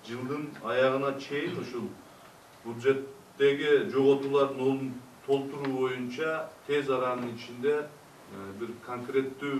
жылдын аягына чейин ушул бюджеттеги жоготуулардын ордун толтуруу боюнча тез аранын ичинде bir konkrettүү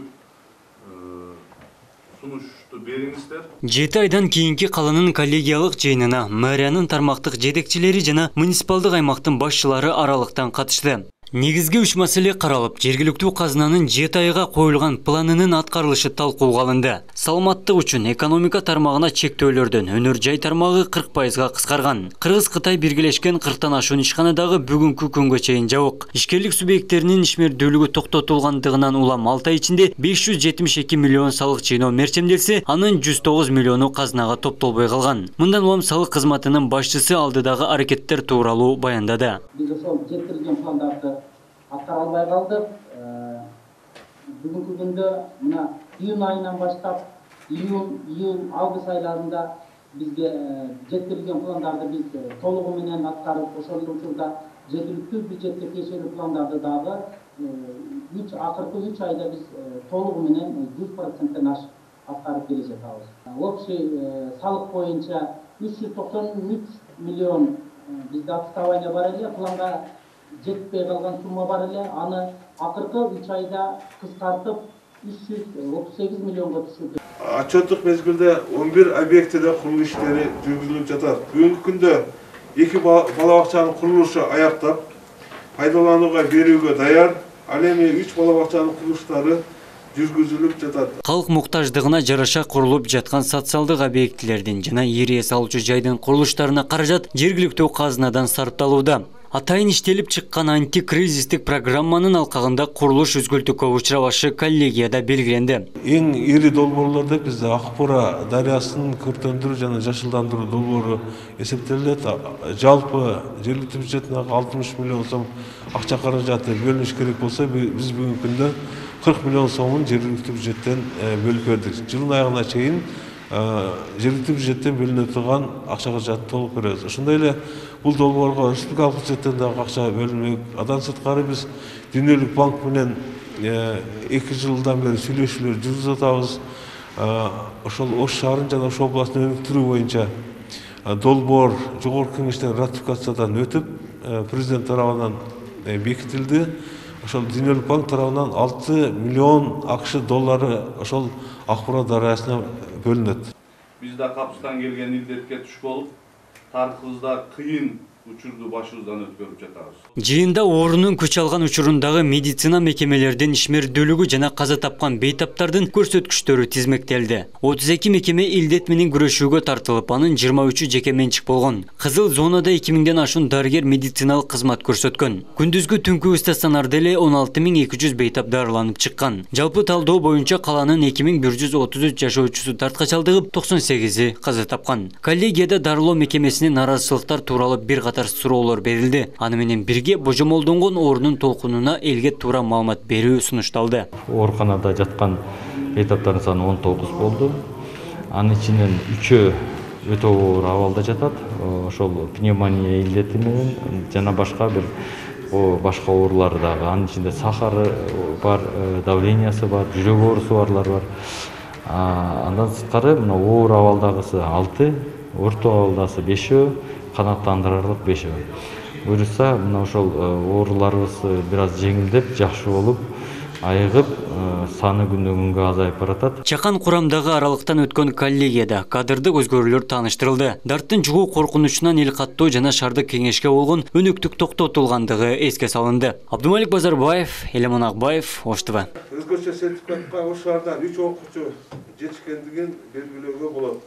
сунушту бериңиздер. 7 айдан кийинки каланын коллегиялык жыйынына мэриянын тармактык жетекчилери жана муниципалдык аймактын башчылары аралыктан катышты. Негизги 3 маселе каралып, жергиликтүү казынанын 7 айга коюлган планынын аткарылышы талкууга алынды. Саламаттык үчүн экономика тармагына чектөөлөрдөн өнөр жай тармагы 40%га кыскарган. Кыргыз-Кытай биргелешкен 40тан ашуун ишканадагы бүгүнкү күнгө чейин жабык. Ишкерлик субъекттеринин ишмердүүлүгү токтотулгандыгынан улам 6 ай ичинде 572 миллион салык жыйноо мерчемделсе, анын 109 миллиону казынага топтолбой калган. Мындан улам салык кызматынын башчысы алдыдагы аракеттер тууралуу баяндады. Биз ошол жеткирилген пландарды аткара албай калдык. Бүгүнкү күндө мына июнь айынан баштап июль, август айларында бизге жеткирилген пландарды биз толугу менен аткарып, ошол учурда жергиликтүү бюджетке тиешелүү пландарды дагы акыркы 3 айда биз толугу менен 100%ден ашык аткарып келе жатабыз. Общий салык боюнча 393 миллион бизде отставание бар эле, планга жетпей калган сумма бар эле, аны акыркы 3 айда кыскартып 338 миллионго түшүрдүк. Отчеттук мезгилде 11 объектиде курулуш иштери жүргүзүлүп жатат. Бүгүнкү күндө 2 бала бакчанын курулушу аяктап, пайдаланууга берүүгө даяр. Ал эми 3 бала бакчанын курулуштары жүргүзүлүп жатат. Калк муктаждыгына жараша курулуп жаткан социалдык объектилердин жана ирие салуучу жайдын курулуштарына каражат жергиликтүү казынадан сарпталууда. Атайын иштелип чыккан антикризистик программанын алкагында курулуш үзгүлтүккө учурабашы коллегияда белгиленди. Эң ири долбоорлордо бизде Акбура дарыясын көртөндүрүү жана жашылдандыруу долбоору эсептелет. Жалпы жергиликтүү бюджетине 60 миллион сом акча каражаты бөлүнүш керек болсо, биз бүгүнкү күндө 40 миллион сомун жергиликтүү бюджеттен бөлүп бердик. Жылдын аягына чейин жергиликтүү бюджеттен бөлүнө турган акча каражатты толук беребиз. Ошондой эле бул долбоорго республикалык бюджеттен дагы акча бөлүнмөк. Андан сырткары биз Дүйнөлүк банк менен 2 жылдан бери сүйлөшүүлөр жүргүзүп атабыз. Ошол Ош шаарын жана Ош областын өнүктүрүү боюнча долбоор жогорку кеңештен ратификациядан өтүп, президент тарабынан бекитилди. Ошол Дүйнөлүк банк тарабынан 6 миллион акш доллары ошол Акбура дарыясына бөлүнөт. Биз да капыстан келген илдетке туш болуп, тарыхыбызда кыйын учурду башыбыздан өткөрүп жатабыз. Жыйында оорунун күч алган учурундагы медицина мекемелердин ишмердүүлүгү жана каза тапкан бейтаптардын көрсөткүчтөрү тизмектелди. 32 мекеме илдет менен күрөшүүгө тартылып, анын 23-ü жеке менчик болгон. Кызыл зонада 2000ден ашуун дарыгер медициналык кызмат көрсөткөн. Күндүзгү түнкү стационарда эле 16200 бейтап дарыланып чыккан. Жалпы талдоо боюнча каланын 2133 жашоочусу тарткачалдыгып, 98-и каза тапкан. Коллегияда дарылоо мекемесине наразычылыктар тууралуу бир суроолор берилди. Аны менен бирге божомолдонгон оорунун толкунуна элге туура маалымат берүү сунушталды. Ооруканада жаткан бейтаптардын саны 19 болду. Анын ичинен 3-өө өтө оор абалда жатат. Ошол пневмония илдети менен жана башка башка оорулар дагы. Анын ичинде сахары бар, давлениясы бар, жүрөк оорусу барлар бар. Андан сырткары мына оор абалдагысы 6, орто абалдагысы 5-өө, канааттандырарлык 5-өө. Буюрса, мына ошол ооруларыбыз бир аз жеңилдеп, жакшы болуп, айыгып, саны күндөн күнгө азайып баратат. Чакан курамдагы аралыктан өткөн коллегияда кадрдык өзгөрүүлөр тааныштырылды. Дарттын жугуу коркунучунан эл каттоо жана шаардык кеңешке болгон өнүктүк токтотулгандыгы эске салынды. Абдумалик Базарбаев, Элемон Акбаев, Ош ТВ. Өзгөчө сертификатка Ош шаарынан 3 окуучу жетишкендигин белгилөөгө болот.